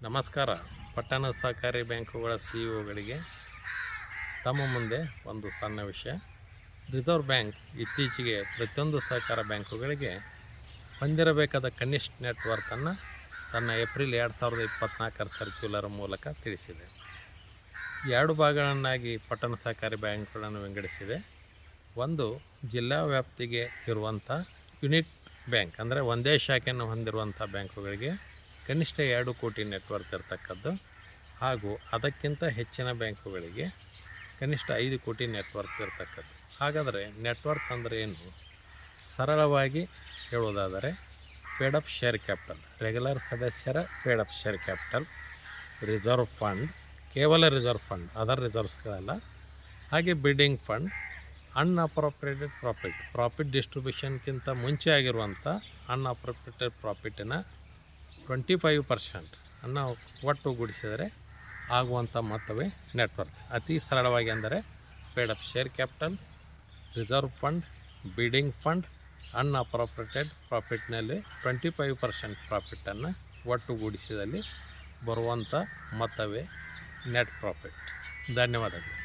ನಮಸ್ಕಾರ. ಪಟ್ಟಣ ಸಹಕಾರಿ ಬ್ಯಾಂಕುಗಳ ಸಿಇಒಗಳಿಗೆ ತಮ್ಮ ಮುಂದೆ ಒಂದು ಸಣ್ಣ ವಿಷಯ. ರಿಸರ್ವ್ ಬ್ಯಾಂಕ್ ಇತ್ತೀಚೆಗೆ ಪ್ರತಿಯೊಂದು ಸಹಕಾರ ಬ್ಯಾಂಕುಗಳಿಗೆ ಹೊಂದಿರಬೇಕಾದ ಕನಿಷ್ಠ ನೆಟ್ವರ್ತನ್ನು ತನ್ನ ಏಪ್ರಿಲ್ 2024 ಸರ್ಕ್ಯುಲರ್ ಮೂಲಕ ತಿಳಿಸಿದೆ. ಎರಡು ಭಾಗಗಳನ್ನಾಗಿ ಪಟ್ಟಣ ಸಹಕಾರಿ ಬ್ಯಾಂಕ್ಗಳನ್ನು ವಿಂಗಡಿಸಿದೆ. ಒಂದು, ಜಿಲ್ಲಾ ವ್ಯಾಪ್ತಿಗೆ ಇರುವಂಥ ಯೂನಿಟ್ ಬ್ಯಾಂಕ್, ಅಂದರೆ ಒಂದೇ ಶಾಖೆಯನ್ನು ಹೊಂದಿರುವಂಥ ಬ್ಯಾಂಕುಗಳಿಗೆ ಕನಿಷ್ಠ 2 ಕೋಟಿ ನೆಟ್ವರ್ತ್ ಇರತಕ್ಕದ್ದು, ಹಾಗೂ ಅದಕ್ಕಿಂತ ಹೆಚ್ಚಿನ ಬ್ಯಾಂಕುಗಳಿಗೆ ಕನಿಷ್ಠ 5 ಕೋಟಿ ನೆಟ್ವರ್ತ್ ಇರತಕ್ಕದ್ದು. ಹಾಗಾದರೆ ನೆಟ್ವರ್ತ್ ಅಂದರೆ ಏನು? ಸರಳವಾಗಿ ಹೇಳುವುದಾದರೆ ಪೇಡಪ್ ಶೇರ್ ಕ್ಯಾಪಿಟಲ್, ರೆಗ್ಯುಲರ್ ಸದಸ್ಯರ paid up share capital, reserve fund, ಕೇವಲ ರಿಸರ್ವ್ ಫಂಡ್, ಅದರ್ ರಿಸರ್ವ್ಸ್ಗಳಲ್ಲ, ಹಾಗೆ ಬಿಡ್ಡಿಂಗ್ ಫಂಡ್, ಅನ್ಅಪ್ರೋಪ್ರಿಯೇಟೆಡ್ ಪ್ರಾಫಿಟ್ ಡಿಸ್ಟ್ರಿಬ್ಯೂಷನ್ಗಿಂತ ಮುಂಚೆ ಆಗಿರುವಂಥ ಅನ್ಅಪ್ರೋಪ್ರಿಯೇಟೆಡ್ ಪ್ರಾಫಿಟಿನ 25% ಅನ್ನು ಒಟ್ಟುಗೂಡಿಸಿದರೆ ಆಗುವಂಥ ಮೊತ್ತವೇ ನೆಟ್ವರ್ತ್. ಅತಿ ಸರಳವಾಗಿ ಅಂದರೆ paid up share capital, reserve fund, bidding fund, unappropriated ಪ್ರಾಫಿಟ್ನಲ್ಲಿ 25% ಪ್ರಾಫಿಟನ್ನು ಒಟ್ಟುಗೂಡಿಸಿದಲ್ಲಿ ಬರುವಂಥ ಮೊತ್ತವೇ ನೆಟ್ ಪ್ರಾಫಿಟ್. ಧನ್ಯವಾದಗಳು.